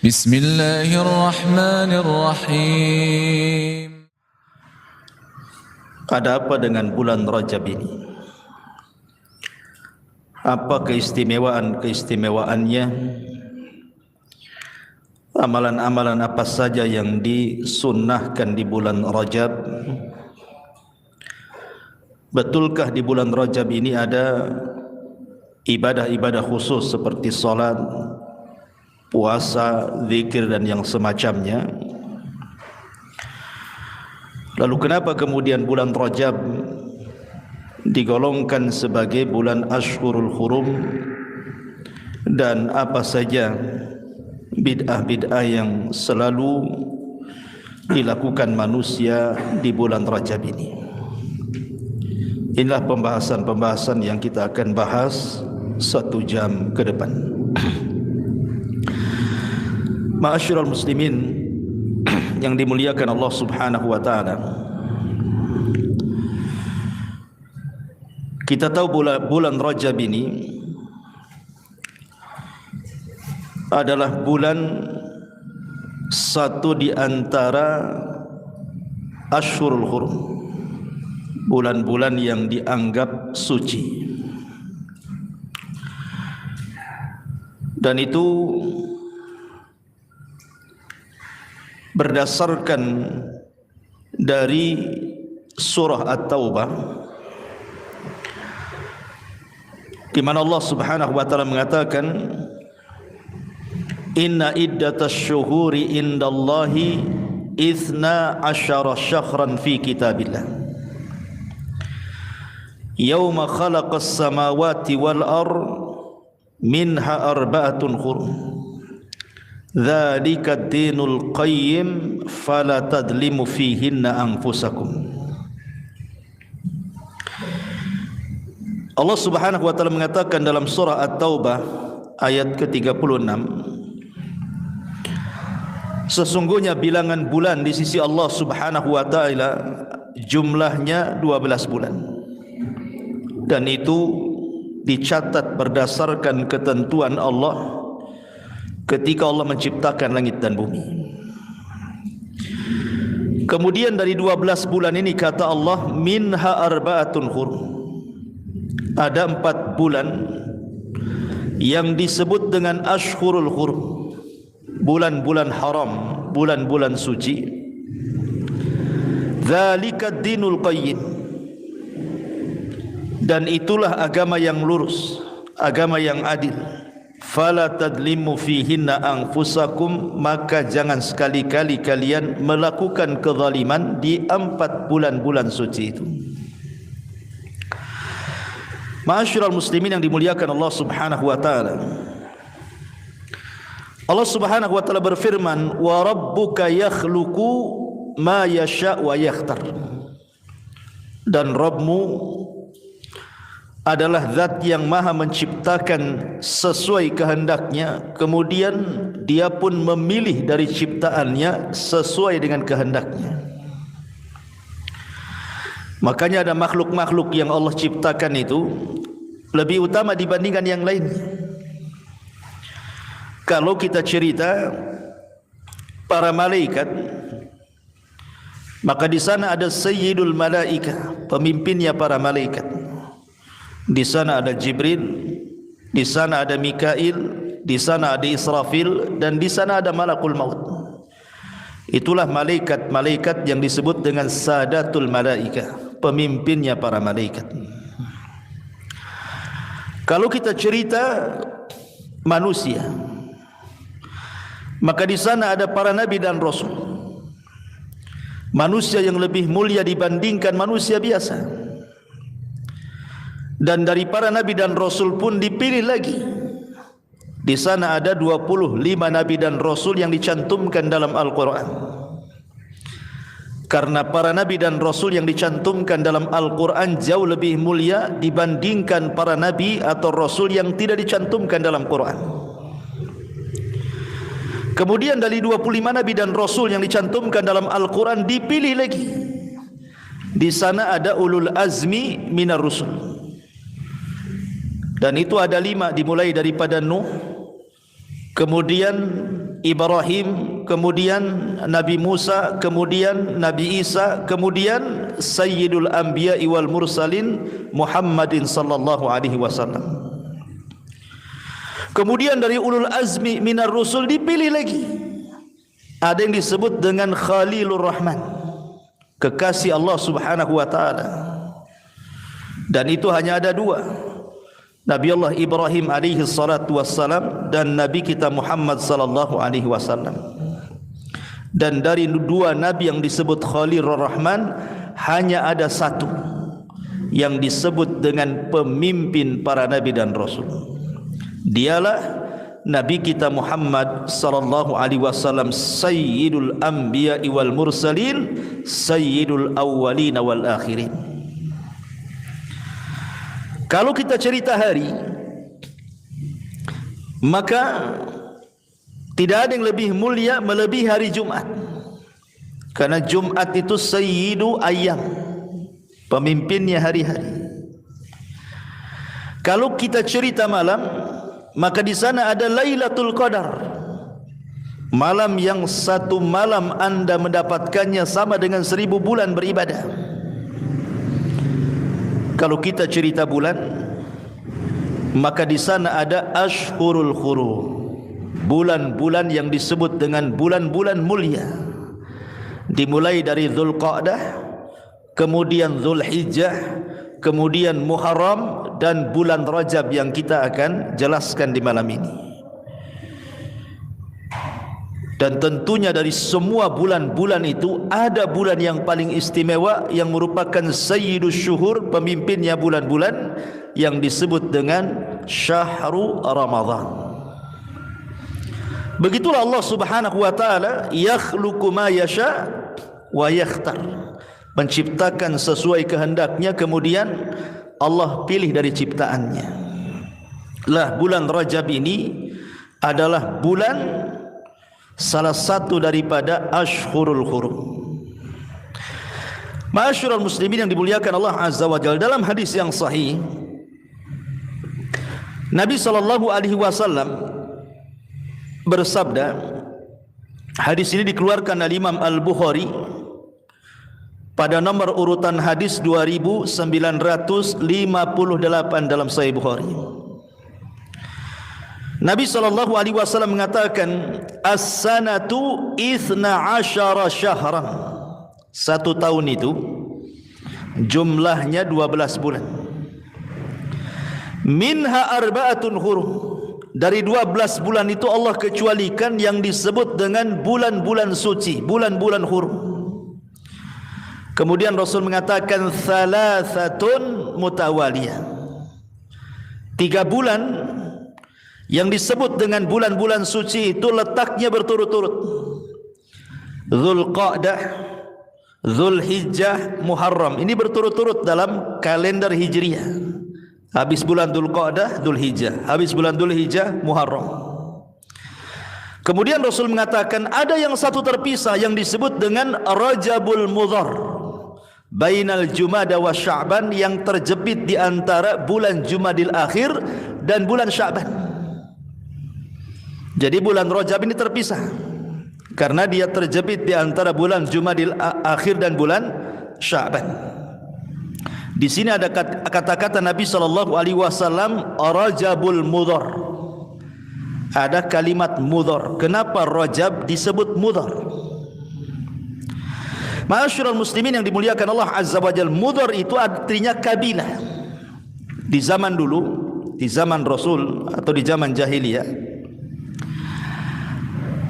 Bismillahirrahmanirrahim. Ada apa dengan bulan Rajab ini? Apa keistimewaan-keistimewaannya? Amalan-amalan apa saja yang disunnahkan di bulan Rajab? Betulkah di bulan Rajab ini ada ibadah-ibadah khusus seperti salat, puasa, zikir dan yang semacamnya? Lalu kenapa kemudian bulan Rajab digolongkan sebagai bulan Ashhurul Hurum, dan apa saja bid'ah-bid'ah yang selalu dilakukan manusia di bulan Rajab ini? Inilah pembahasan-pembahasan yang kita akan bahas 1 jam ke depan. Ma'asyiral muslimin yang dimuliakan Allah Subhanahu wa taala, kita tahu bulan Rajab ini adalah bulan satu di antara Ashhurul Hurum, bulan-bulan yang dianggap suci. Dan itu berdasarkan dari surah At-Taubah, di mana Allah Subhanahu wa taala mengatakan, inna iddatasy syuhuri indallahi 12 syahran fi kitabillah yauma khalaqas samawati wal ard minha arba'atun hurum dzalika ad-dinul qayyim fala tadlimu fihinna anfusakum. Allah Subhanahu wa taala mengatakan dalam surah At-Taubah ayat ke-36, sesungguhnya bilangan bulan di sisi Allah Subhanahu wa taala jumlahnya 12 bulan, dan itu dicatat berdasarkan ketentuan Allah ketika Allah menciptakan langit dan bumi. Kemudian dari 12 bulan ini kata Allah, minha arba'atun hurum, ada 4 bulan yang disebut dengan Ashhurul Hurum, bulan-bulan haram, bulan-bulan suci. Dzalika ad-dinul qayyim, dan itulah agama yang lurus, agama yang adil. Fala tadlimu fihinna anfusakum, maka jangan sekali-kali kalian melakukan kezaliman di 4 bulan-bulan suci itu. Ma'asyiral muslimin yang dimuliakan Allah Subhanahu wa taala, Allah Subhanahu wa taala berfirman, wa rabbuka yakhluqu ma yasha' wa yakhtar, dan Rabbmu adalah zat yang maha menciptakan sesuai kehendaknya, kemudian dia pun memilih dari ciptaannya sesuai dengan kehendaknya. Makanya ada makhluk-makhluk yang Allah ciptakan itu lebih utama dibandingkan yang lainnya. Kalau kita cerita para malaikat, maka di sana ada Sayyidul Malaikah, pemimpinnya para malaikat. Di sana ada Jibril, di sana ada Mikail, di sana ada Israfil, dan di sana ada Malakul Maut. Itulah malaikat-malaikat yang disebut dengan Sadatul Malaikah, pemimpinnya para malaikat. Kalau kita cerita manusia, maka di sana ada para nabi dan rasul, manusia yang lebih mulia dibandingkan manusia biasa. Dan dari para nabi dan rasul pun dipilih lagi. Di sana ada 25 nabi dan rasul yang dicantumkan dalam Al-Quran. Karena para nabi dan rasul yang dicantumkan dalam Al-Quran jauh lebih mulia dibandingkan para nabi atau rasul yang tidak dicantumkan dalam Quran. Kemudian dari 25 nabi dan rasul yang dicantumkan dalam Al-Quran dipilih lagi. Di sana ada ulul azmi minar rusul. Dan itu ada 5, dimulai daripada Nuh, kemudian Ibrahim, kemudian Nabi Musa, kemudian Nabi Isa, kemudian Sayyidul Anbiya wal Mursalin Muhammadin sallallahu alaihi wasallam. Kemudian dari ulul azmi minar rusul dipilih lagi. Ada yang disebut dengan Khalilur Rahman, kekasih Allah Subhanahu wa taala. Dan itu hanya ada dua, Nabi Allah Ibrahim alaihi salatu wassalam dan Nabi kita Muhammad sallallahu alaihi wasallam. Dan dari dua nabi yang disebut Khalilur Rahman, hanya ada satu yang disebut dengan pemimpin para nabi dan rasul. Dialah Nabi kita Muhammad sallallahu alaihi wasallam, Sayyidul Anbiya wal Mursalin, Sayyidul Awwalin wal Akhirin. Kalau kita cerita hari, maka tidak ada yang lebih mulia melebihi hari Jumat. Karena Jumat itu Sayyidu Ayyam, pemimpinnya hari-hari. Kalau kita cerita malam, maka di sana ada Lailatul Qadar, malam yang satu malam anda mendapatkannya sama dengan 1000 bulan beribadah. Kalau kita cerita bulan, maka di sana ada Ashhurul Hurum, bulan-bulan yang disebut dengan bulan-bulan mulia. Dimulai dari Dzulqa'dah, kemudian Dzulhijjah, kemudian Muharram, dan bulan Rajab yang kita akan jelaskan di malam ini. Dan tentunya dari semua bulan-bulan itu ada bulan yang paling istimewa yang merupakan Sayyidus Syuhur, pemimpinnya bulan-bulan, yang disebut dengan Syahrul Ramadan. Begitulah Allah Subhanahu wa taala yakhluqu ma yasha wa yakhtar, menciptakan sesuai kehendaknya, kemudian Allah pilih dari ciptaannya. Lah bulan Rajab ini adalah bulan salah satu daripada Ashhurul Hurum. Ma'asyiral muslimin yang dimuliakan Allah Azza wa Jalla, dalam hadis yang sahih Nabi sallallahu alaihi wasallam bersabda, hadis ini dikeluarkan oleh Imam Al-Bukhari pada nomor urutan hadis 2958 dalam Sahih Bukhari. Nabi sallallahu alaihi wasallam mengatakan, as-sanatu 12 syahran. Satu tahun itu jumlahnya 12 bulan. Minha arba'atun hurum. Dari 12 bulan itu Allah kecualikan yang disebut dengan bulan-bulan suci, bulan-bulan hurum. Kemudian Rasul mengatakan thalathatun mutawaliyah. 3 bulan yang disebut dengan bulan-bulan suci itu letaknya berturut-turut. Dzulqa'dah, Dzulhijjah, Muharram. Ini berturut-turut dalam kalender Hijriah. Habis bulan Dzulqa'dah, Dzulhijjah. Habis bulan Dzulhijjah, Muharram. Kemudian Rasul mengatakan ada yang satu terpisah yang disebut dengan Rajabul Mudhar, bainal Jumada wa Sya'ban, yang terjepit di antara bulan Jumadil Akhir dan bulan Sya'ban. Jadi bulan Rajab ini terpisah karena dia terjepit di antara bulan Jumadil Akhir dan bulan Sya'ban. Di sini ada kata-kata Nabi sallallahu alaihi wasallam Rajabul Mudhar. Ada kalimat mudhar. Kenapa Rajab disebut mudhar? Ma'asyiral muslimin yang dimuliakan Allah Azza wa Jalla, mudhar itu artinya kabilah. Di zaman dulu, di zaman Rasul atau di zaman jahiliyah,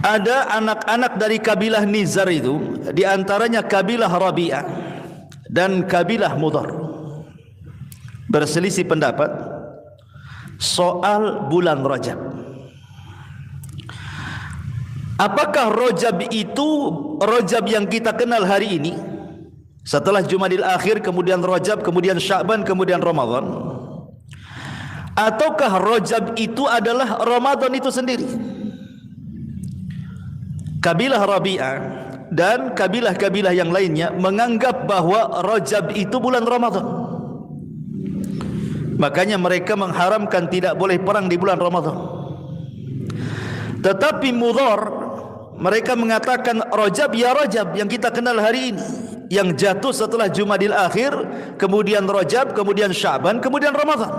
ada anak-anak dari kabilah Nizar itu, di antaranya kabilah Rabi'ah dan kabilah Mudhar, berselisih pendapat soal bulan Rajab. Apakah Rajab itu Rajab yang kita kenal hari ini, setelah Jumadil Akhir, kemudian Rajab, kemudian Sya'ban, kemudian Ramadan, ataukah Rajab itu adalah Ramadan itu sendiri? Kabilah Rabi'ah dan kabilah-kabilah yang lainnya menganggap bahwa Rajab itu bulan Ramadan. Makanya mereka mengharamkan tidak boleh perang di bulan Ramadan. Tetapi Mudhar mereka mengatakan Rajab ya Rajab yang kita kenal hari ini, yang jatuh setelah Jumadil Akhir, kemudian Rajab, kemudian Sya'ban, kemudian Ramadan.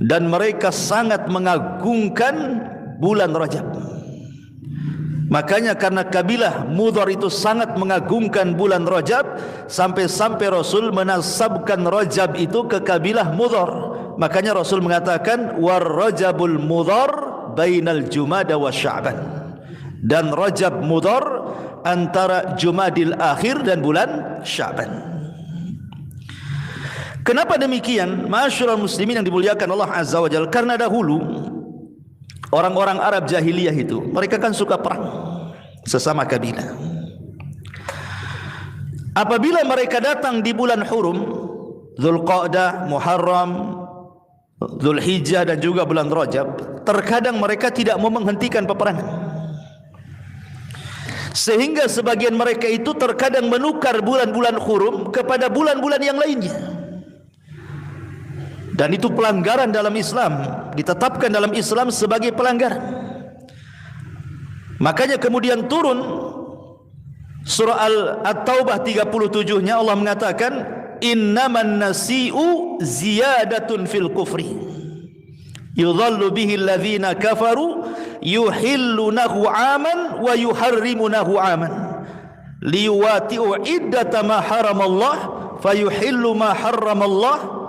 Dan mereka sangat mengagungkan bulan Rajab. Makanya karena kabilah Mudhar itu sangat mengagungkan bulan Rajab, sampai-sampai Rasul menasabkan Rajab itu ke kabilah Mudhar. Makanya Rasul mengatakan war Rajabul Mudhar bainal Jumada wa Sya'ban. Dan Rajab Mudhar antara Jumadil Akhir dan bulan Sya'ban. Kenapa demikian? Ma'asyiral muslimin yang dimuliakan Allah Azza wa Jalla, karena dahulu orang-orang Arab jahiliyah itu mereka kan suka perang sesama kabilah. Apabila mereka datang di bulan hurum, Dzulqa'dah, Muharram, Dzulhijjah dan juga bulan Rajab, terkadang mereka tidak mau menghentikan peperangan. Sehingga sebagian mereka itu terkadang menukar bulan-bulan hurum kepada bulan-bulan yang lainnya. Dan itu pelanggaran dalam Islam, ditetapkan dalam Islam sebagai pelanggaran. Makanya kemudian turun surah At-Taubah 37-nya, Allah mengatakan innaman nasi'u ziyadatun fil kufri yudhallu bihi alladhina kafaru yuhillunahu aman wa yuharrimunahu aman liyuwati'u iddata ma haramallah fayuhillu ma haramallah.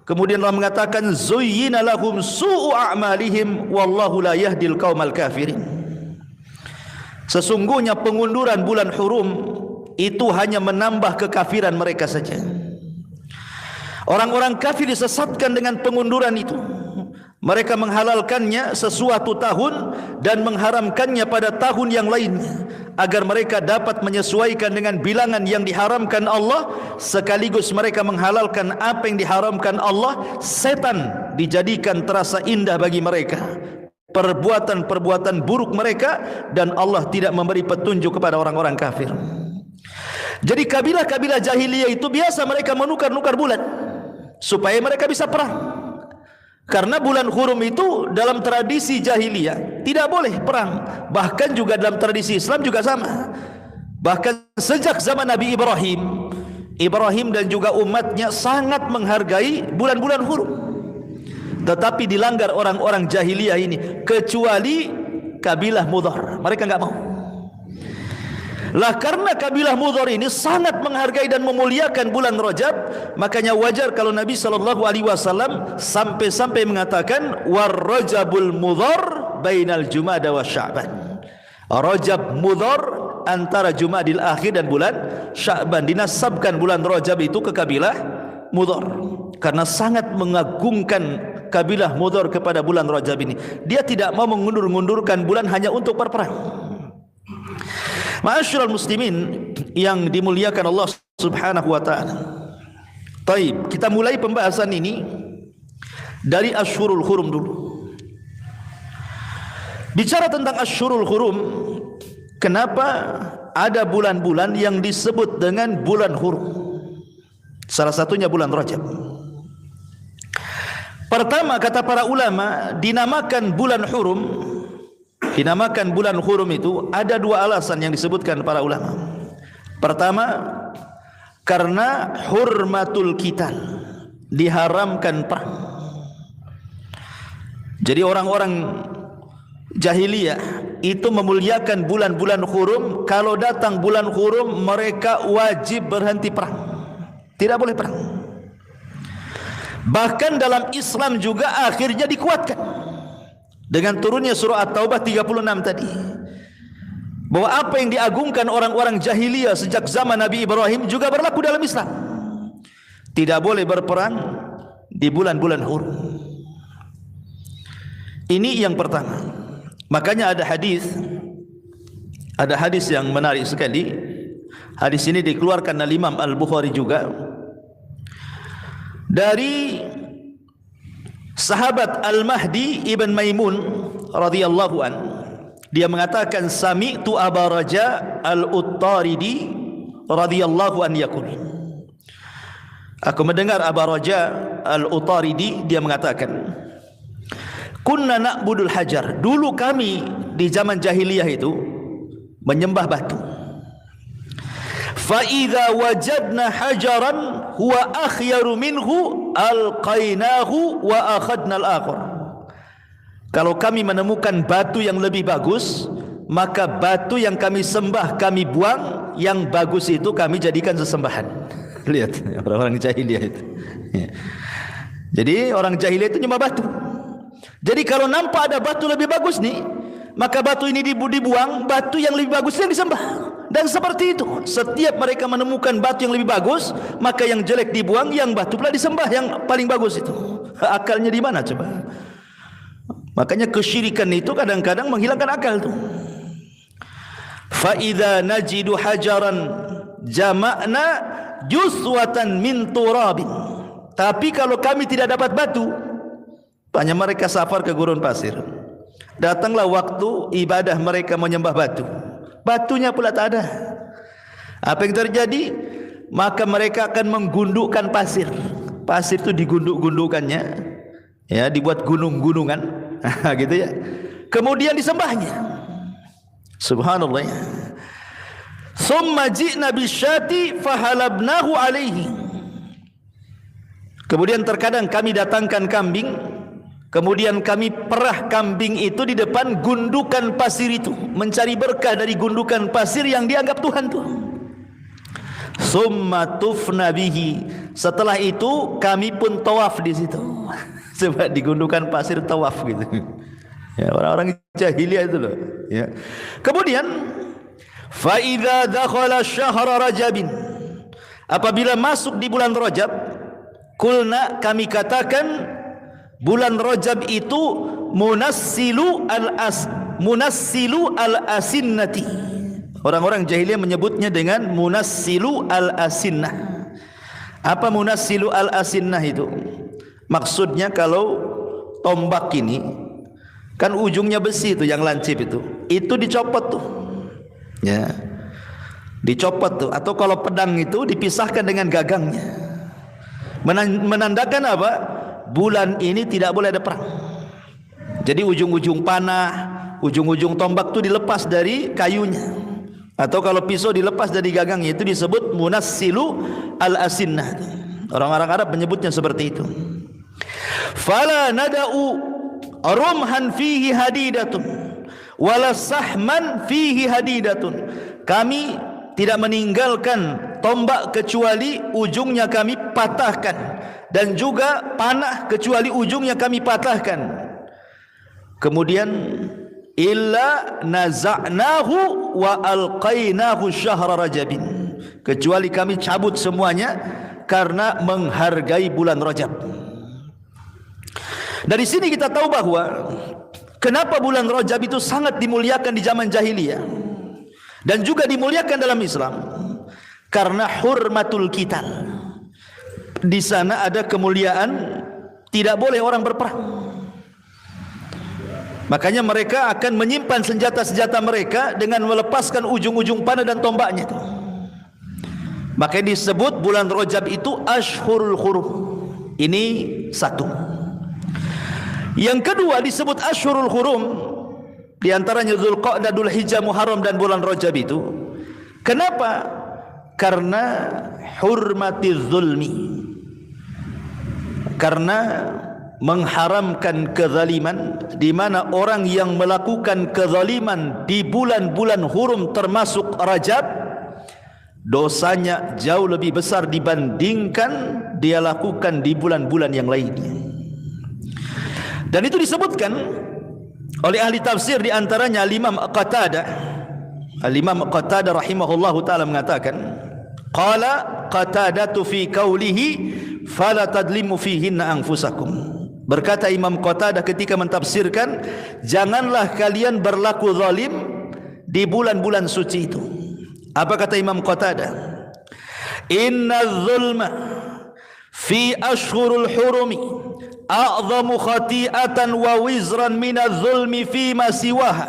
Kemudian Allah mengatakan zuyyina lahum su'u a'malihim wallahu la yahdil qaumal kafirin. Sesungguhnya pengunduran bulan hurum itu hanya menambah kekafiran mereka saja. Orang-orang kafir disesatkan dengan pengunduran itu. Mereka menghalalkannya sesuatu tahun dan mengharamkannya pada tahun yang lainnya, agar mereka dapat menyesuaikan dengan bilangan yang diharamkan Allah, sekaligus mereka menghalalkan apa yang diharamkan Allah. Setan dijadikan terasa indah bagi mereka, perbuatan-perbuatan buruk mereka, dan Allah tidak memberi petunjuk kepada orang-orang kafir. Jadi kabilah-kabilah jahiliyah itu biasa mereka menukar-nukar bulan supaya mereka bisa perang. Karena bulan hurum itu dalam tradisi jahiliyah tidak boleh perang. Bahkan juga dalam tradisi Islam juga sama. Bahkan sejak zaman Nabi Ibrahim dan juga umatnya sangat menghargai bulan-bulan hurum. Tetapi dilanggar orang-orang jahiliyah ini, kecuali kabilah Mudhar. Mereka enggak mau. Lah karena kabilah Mudhar ini sangat menghargai dan memuliakan bulan Rajab, makanya wajar kalau Nabi SAW sampai-sampai mengatakan war Rajabul Mudhar bainal Jumada wa Sya'ban. Rajab Mudhar antara Jumadil Akhir dan bulan Sya'ban. Dinasabkan bulan Rajab itu ke kabilah Mudhar karena sangat mengagungkan kabilah Mudhar kepada bulan Rajab ini. Dia tidak mau mengundur-undurkan bulan hanya untuk berperang. Ma'asyiral muslimin yang dimuliakan Allah Subhanahu wa taala. Baik, kita mulai pembahasan ini dari Asyhurul Hurum dulu. Bicara tentang Asyhurul Hurum, kenapa ada bulan-bulan yang disebut dengan bulan hurum? Salah satunya bulan Rajab. Pertama, kata para ulama, dinamakan bulan hurum itu ada dua alasan yang disebutkan para ulama. Pertama, karena hurmatul qital, diharamkan perang. Jadi orang-orang jahiliyah itu memuliakan bulan-bulan hurum. Kalau datang bulan hurum, mereka wajib berhenti perang, tidak boleh perang. Bahkan dalam Islam juga akhirnya dikuatkan dengan turunnya surah At-Taubah 36 tadi, bahwa apa yang diagungkan orang-orang jahiliyah sejak zaman Nabi Ibrahim juga berlaku dalam Islam. Tidak boleh berperang di bulan-bulan hurum. Ini yang pertama. Makanya ada hadis yang menarik sekali. Hadis ini dikeluarkan oleh Imam Al-Bukhari juga dari sahabat Al-Mahdi Ibn Maimun radhiyallahu an. Dia mengatakan sami'tu Aba Raja Al-Uttaridi radhiyallahu an yaqul. Aku mendengar Aba Raja Al-Uttaridi, dia mengatakan kunna na'budul hajar. Dulu kami di zaman jahiliyah itu menyembah batu. Fa idza wajadna hajaran huwa akhyaru minhu alqainahu wa akhadna al-akhar. Kalau kami menemukan batu yang lebih bagus, maka batu yang kami sembah kami buang, yang bagus itu kami jadikan sesembahan. Lihat orang-orang jahiliyah itu. Jadi orang jahiliyah itu nyembah batu. Jadi kalau nampak ada batu lebih bagus nih, maka batu ini dibuang, batu yang lebih bagus yang disembah. Dan seperti itu, setiap mereka menemukan batu yang lebih bagus, maka yang jelek dibuang, yang batu pula disembah yang paling bagus itu. Akalnya di mana coba? Makanya kesyirikan itu kadang-kadang menghilangkan akal tuh. Fa idza najidu hajaran jama'na juswatan min turabin. Tapi kalau kami tidak dapat batu, banyak mereka safar ke gurun pasir. Datanglah waktu ibadah mereka menyembah batu. Batunya pula tak ada. Apa yang terjadi? Maka mereka akan menggundukkan pasir. Pasir itu digunduk-gundukannya, ya, dibuat gunung-gunungan, gitu ya. Kemudian disembahnya. Subhanallah. Summa ji'na bisyati fahalabnahu alaihi. Kemudian terkadang kami datangkan kambing, kemudian kami perah kambing itu di depan gundukan pasir itu, mencari berkah dari gundukan pasir yang dianggap Tuhan tuh. Summa tufna bihi. Setelah itu kami pun tawaf di situ. Sebab di gundukan pasir tawaf gitu. Ya, orang-orang jahiliyah itu loh. Ya. Kemudian fa idza dakhala syahr rajabin. Apabila masuk di bulan Rajab, kulna, kami katakan bulan Rajab itu munassilu al-asinnati. Orang-orang jahiliyah menyebutnya dengan munassilu al-asinnah. Apa munassilu al-asinnah itu? Maksudnya kalau tombak ini kan ujungnya besi itu yang lancip itu dicopot tuh. Ya. Dicopot tuh, atau kalau pedang itu dipisahkan dengan gagangnya. Menandakan apa? Bulan ini tidak boleh ada perang. Jadi ujung-ujung panah, ujung-ujung tombak itu dilepas dari kayunya. Atau kalau pisau dilepas dari gagangnya, itu disebut munassilu al-asinnah. Orang-orang Arab menyebutnya seperti itu. Fala nada'u rumhan fihi hadidatun wala sahman fihi hadidatun. Kami tidak meninggalkan tombak kecuali ujungnya kami patahkan, dan juga panah kecuali ujungnya kami patahkan. Kemudian illa naza'nahu wa alqainahu syahra rajabin. Kecuali kami cabut semuanya karena menghargai bulan Rajab. Dari sini kita tahu bahwa kenapa bulan Rajab itu sangat dimuliakan di zaman jahiliyah dan juga dimuliakan dalam Islam, karena hurmatul qital. Di sana ada kemuliaan, tidak boleh orang berperang. Makanya mereka akan menyimpan senjata-senjata mereka dengan melepaskan ujung-ujung panah dan tombaknya itu. Makanya disebut bulan Rajab itu Ashhurul Hurum. Ini satu. Yang kedua disebut Ashhurul Hurum, di antaranya Dzulqa'dah, Dzulhijjah, Muharram dan bulan Rajab itu. Kenapa? Karena hurmatiz zulmi. Karena mengharamkan kezaliman, di mana orang yang melakukan kezaliman di bulan-bulan hurum termasuk Rajab, dosanya jauh lebih besar dibandingkan dia lakukan di bulan-bulan yang lainnya. Dan itu disebutkan oleh ahli tafsir, di antaranya Al-Imam Qatadah. Al-Imam Qatadah rahimahullahu taala mengatakan, qala Qatadatu fi qawlihi fala tadlimu fihinna anfusakum. Berkata Imam Qatadah ketika mentafsirkan, janganlah kalian berlaku zalim di bulan-bulan suci itu. Apa kata Imam Qatadah? Inna zulma fi ashhurul hurumi a'zamu khati'atan wa wizran minaz zulmi fi ma siwaha,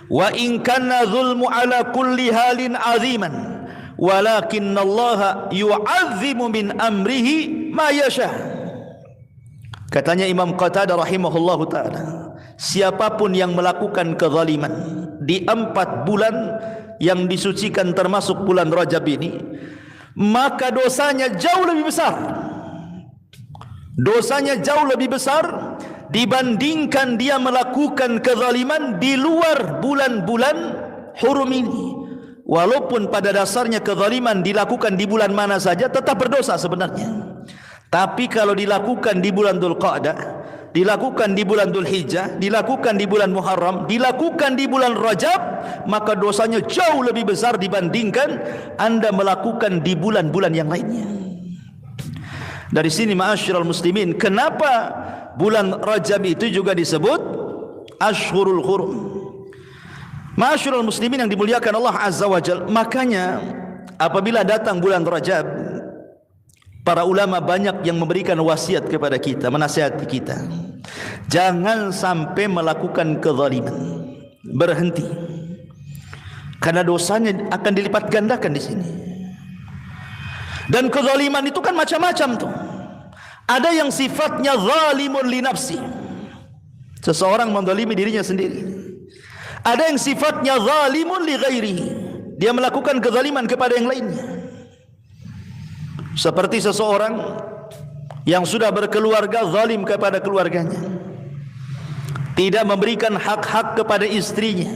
wa in kana zulmu ala kulli halin aziman walakinnallaha yu'azzimu min amrihi ma yasha. Katanya Imam Qatadah rahimahullahu ta'ala, siapapun yang melakukan kezaliman di 4 bulan yang disucikan termasuk bulan Rajab ini, maka dosanya jauh lebih besar. Dosanya jauh lebih besar dibandingkan dia melakukan kezaliman di luar bulan-bulan hurum ini. Walaupun pada dasarnya kezaliman dilakukan di bulan mana saja tetap berdosa sebenarnya. Tapi kalau dilakukan di bulan Dzulqa'dah, dilakukan di bulan Dzulhijjah, dilakukan di bulan Muharram, dilakukan di bulan Rajab, maka dosanya jauh lebih besar dibandingkan Anda melakukan di bulan-bulan yang lainnya. Dari sini ma'asyiral muslimin, kenapa bulan Rajab itu juga disebut Ashhurul Hurum? Ma'asyiral muslimin yang dimuliakan Allah Azza wa Jalla, makanya apabila datang bulan Rajab, para ulama banyak yang memberikan wasiat kepada kita, menasihati kita, jangan sampai melakukan kezaliman, berhenti, karena dosanya akan dilipat gandakan di sini. Dan kezaliman itu kan macam-macam tuh. Ada yang sifatnya zalimun li nafsi, seseorang menzalimi dirinya sendiri. Ada yang sifatnya zalimun li ghairihi, dia melakukan kezaliman kepada yang lainnya. Seperti seseorang yang sudah berkeluarga zalim kepada keluarganya, tidak memberikan hak-hak kepada istrinya,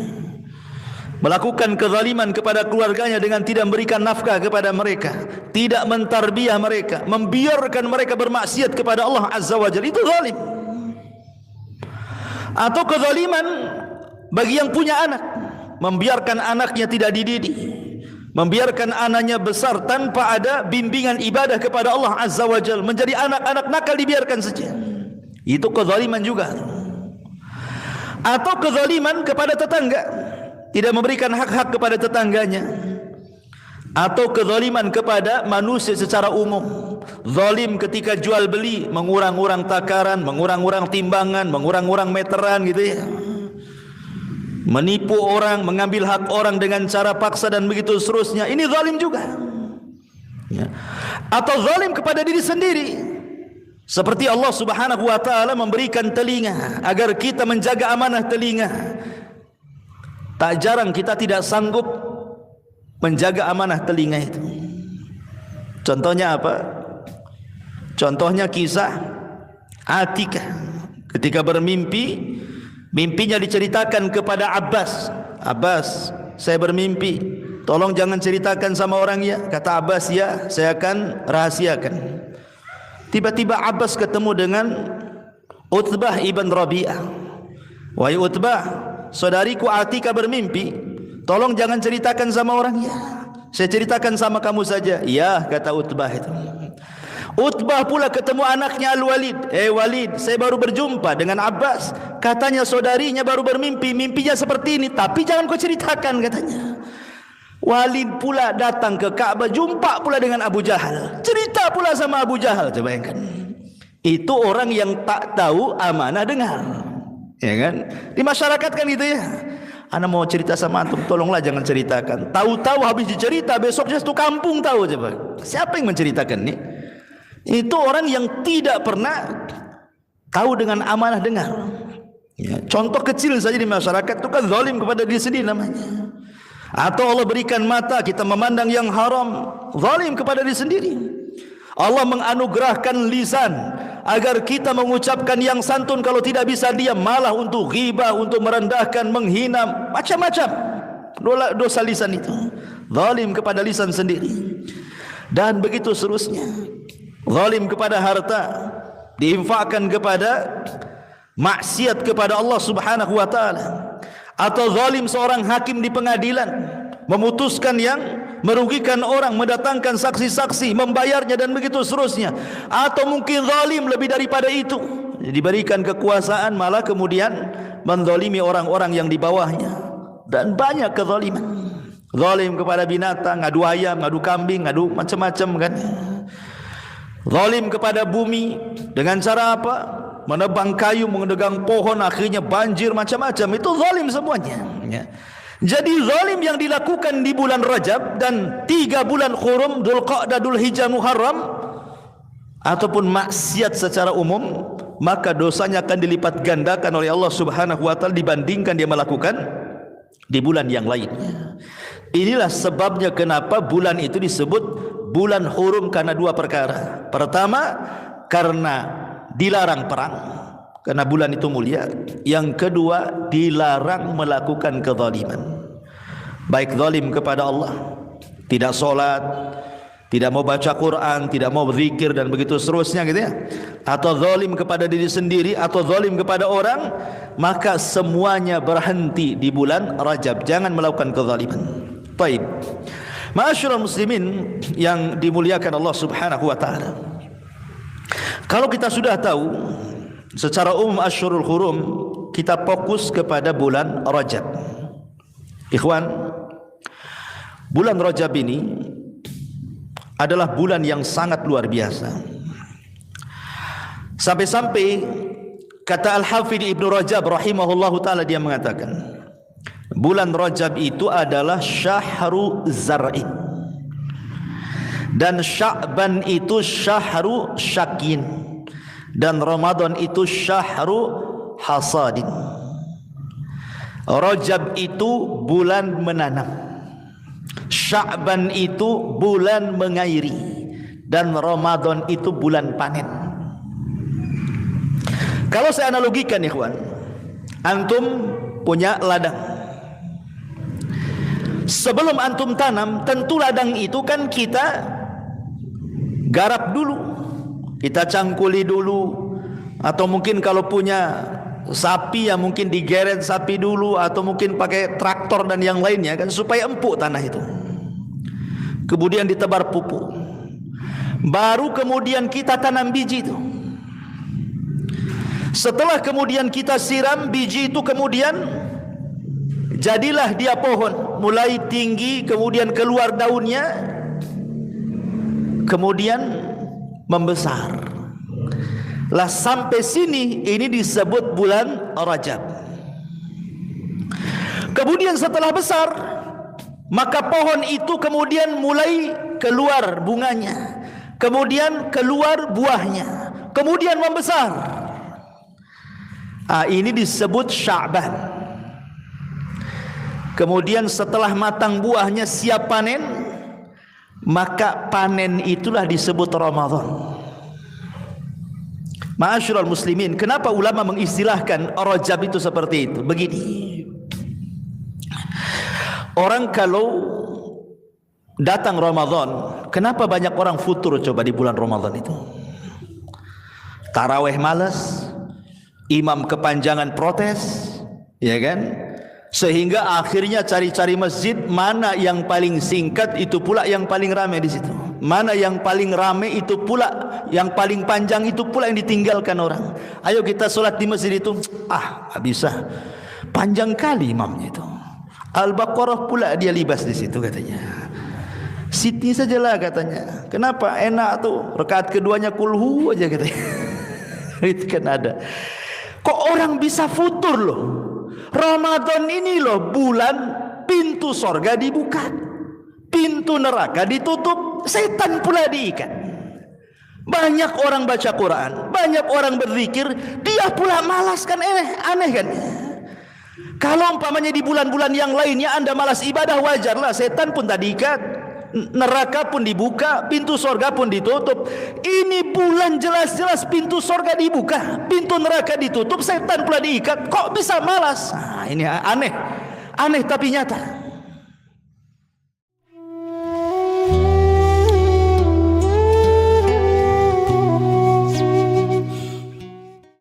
melakukan kezaliman kepada keluarganya dengan tidak memberikan nafkah kepada mereka, tidak mentarbiah mereka, membiarkan mereka bermaksiat kepada Allah Azza wa Jalla, itu zalim. Atau kezaliman bagi yang punya anak, membiarkan anaknya tidak dididik, membiarkan anaknya besar tanpa ada bimbingan ibadah kepada Allah Azza wa Jalla, menjadi anak-anak nakal dibiarkan saja, itu kezaliman juga. Atau kezaliman kepada tetangga, tidak memberikan hak-hak kepada tetangganya. Atau kezaliman kepada manusia secara umum, zalim ketika jual beli, mengurang-urang takaran, mengurang-urang timbangan, mengurang-urang meteran gitu ya, menipu orang, mengambil hak orang dengan cara paksa dan begitu seterusnya, ini zalim juga ya. Atau zalim kepada diri sendiri, seperti Allah Subhanahu wa ta'ala memberikan telinga agar kita menjaga amanah telinga. Tak jarang kita tidak sanggup menjaga amanah telinga itu. Contohnya apa? Contohnya kisah Atikah ketika bermimpi, mimpinya diceritakan kepada Abbas. Abbas, saya bermimpi, tolong jangan ceritakan sama orang ya. Kata Abbas, ya, saya akan rahasiakan. Tiba-tiba Abbas ketemu dengan Utbah ibn Rabi'ah. Wahai Utbah, saudariku Atika bermimpi, tolong jangan ceritakan sama orang ya. Saya ceritakan sama kamu saja. Ya, kata Utbah itu. Utbah pula ketemu anaknya Al-Walid. Walid, saya baru berjumpa dengan Abbas. Katanya saudarinya baru bermimpi, mimpinya seperti ini, tapi jangan kau ceritakan katanya. Walid pula datang ke Ka'bah, jumpa pula dengan Abu Jahal, cerita pula sama Abu Jahal. Coba bayangkan, itu orang yang tak tahu amanah dengar, ya kan? Di masyarakat kan gitu ya. Ana mau cerita sama antum, tolonglah jangan ceritakan. Tahu-tahu habis dicerita, besoknya satu kampung tahu. Coba, siapa yang menceritakan nih? Itu orang yang tidak pernah tahu dengan amanah dengar ya. Contoh kecil saja di masyarakat itu kan zalim kepada diri sendiri namanya. Atau Allah berikan mata, kita memandang yang haram, zalim kepada diri sendiri. Allah menganugerahkan lisan agar kita mengucapkan yang santun, kalau tidak bisa diam malah untuk ghibah, untuk merendahkan, menghina, macam-macam dosa lisan itu. Zalim kepada lisan sendiri. Dan begitu seterusnya. Zalim kepada harta, diinfakkan kepada maksiat kepada Allah Subhanahu wa ta'ala. Atau zalim seorang hakim di pengadilan, memutuskan yang merugikan orang, mendatangkan saksi-saksi, membayarnya dan begitu seterusnya. Atau mungkin zalim lebih daripada itu, diberikan kekuasaan malah kemudian menzalimi orang-orang yang di bawahnya. Dan banyak kezaliman. Zalim kepada binatang, ngadu ayam, ngadu kambing, ngadu macam-macam kan. Zalim kepada bumi dengan cara apa? Menebang kayu, mendegang pohon, akhirnya banjir, macam-macam. Itu zalim semuanya ya. Jadi zalim yang dilakukan di bulan Rajab dan 3 bulan Hurum, Dzulqa'dah, Dzulhijjah, Muharram, ataupun maksiat secara umum, maka dosanya akan dilipat gandakan oleh Allah Subhanahu wa taala dibandingkan dia melakukan di bulan yang lainnya. Inilah sebabnya kenapa bulan itu disebut bulan hurum, karena dua perkara. Pertama, karena dilarang perang, karena bulan itu mulia. Yang kedua, dilarang melakukan kezaliman, baik zalim kepada Allah, tidak sholat, tidak mau baca Quran, tidak mau berzikir dan begitu seterusnya gitu ya, atau zalim kepada diri sendiri atau zalim kepada orang, maka semuanya berhenti di bulan Rajab. Jangan melakukan kezaliman. Baik, ma'asyiral muslimin yang dimuliakan Allah Subhanahu wa taala, kalau kita sudah tahu secara umum Asyhurul Hurum, kita fokus kepada bulan Rajab. Ikhwan, bulan Rajab ini adalah bulan yang sangat luar biasa. Sampai-sampai kata Al-Hafidh Ibnu Rajab rahimahullahu taala, dia mengatakan bulan Rajab itu adalah syahru zar'in, dan Sya'ban itu syahru syakin, dan Ramadan itu syahru hasadin. Rajab itu bulan menanam, Sya'ban itu bulan mengairi, dan Ramadan itu bulan panen. Kalau saya analogikan ikhwan, antum punya ladang. Sebelum antum tanam, tentu ladang itu kan kita garap dulu, kita cangkuli dulu, atau mungkin kalau punya sapi ya mungkin digeret sapi dulu, atau mungkin pakai traktor dan yang lainnya kan, supaya empuk tanah itu. Kemudian ditebar pupuk, baru kemudian kita tanam biji itu. Setelah kemudian kita siram biji itu, kemudian jadilah dia pohon, mulai tinggi, kemudian keluar daunnya, kemudian membesar. Lah sampai sini ini disebut bulan Rajab. Kemudian setelah besar, maka pohon itu kemudian mulai keluar bunganya, kemudian keluar buahnya, kemudian membesar. Ini disebut Sya'ban. Kemudian setelah matang buahnya, siap panen, maka panen itulah disebut Ramadan. Ma'asyiral muslimin, kenapa ulama mengistilahkan Rajab itu seperti itu? Begini, orang kalau datang Ramadan, kenapa banyak orang futur coba di bulan Ramadan itu? Taraweh malas, imam kepanjangan protes, ya kan? Sehingga akhirnya cari-cari masjid, mana yang paling singkat itu pula yang paling ramai di situ. Mana yang paling ramai itu pula, yang paling panjang itu pula yang ditinggalkan orang. Ayo kita sholat di masjid itu, nggak bisa, panjang kali imamnya itu. Al-Baqarah pula dia libas di situ katanya. Sydney sajalah katanya. Kenapa? Enak tuh, rakaat keduanya kulhu aja katanya. Itu kan ada. Kok orang bisa futur loh? Ramadan ini loh bulan pintu sorga dibuka, pintu neraka ditutup, setan pula diikat. Banyak orang baca Quran, banyak orang berzikir, dia pula malas kan, aneh kan. Kalau umpamanya di bulan-bulan yang lainnya Anda malas ibadah, wajarlah, setan pun tak diikat, neraka pun dibuka, pintu sorga pun ditutup. Ini bulan jelas-jelas pintu sorga dibuka, pintu neraka ditutup, setan pula diikat. Kok bisa malas? Ini aneh, aneh tapi nyata.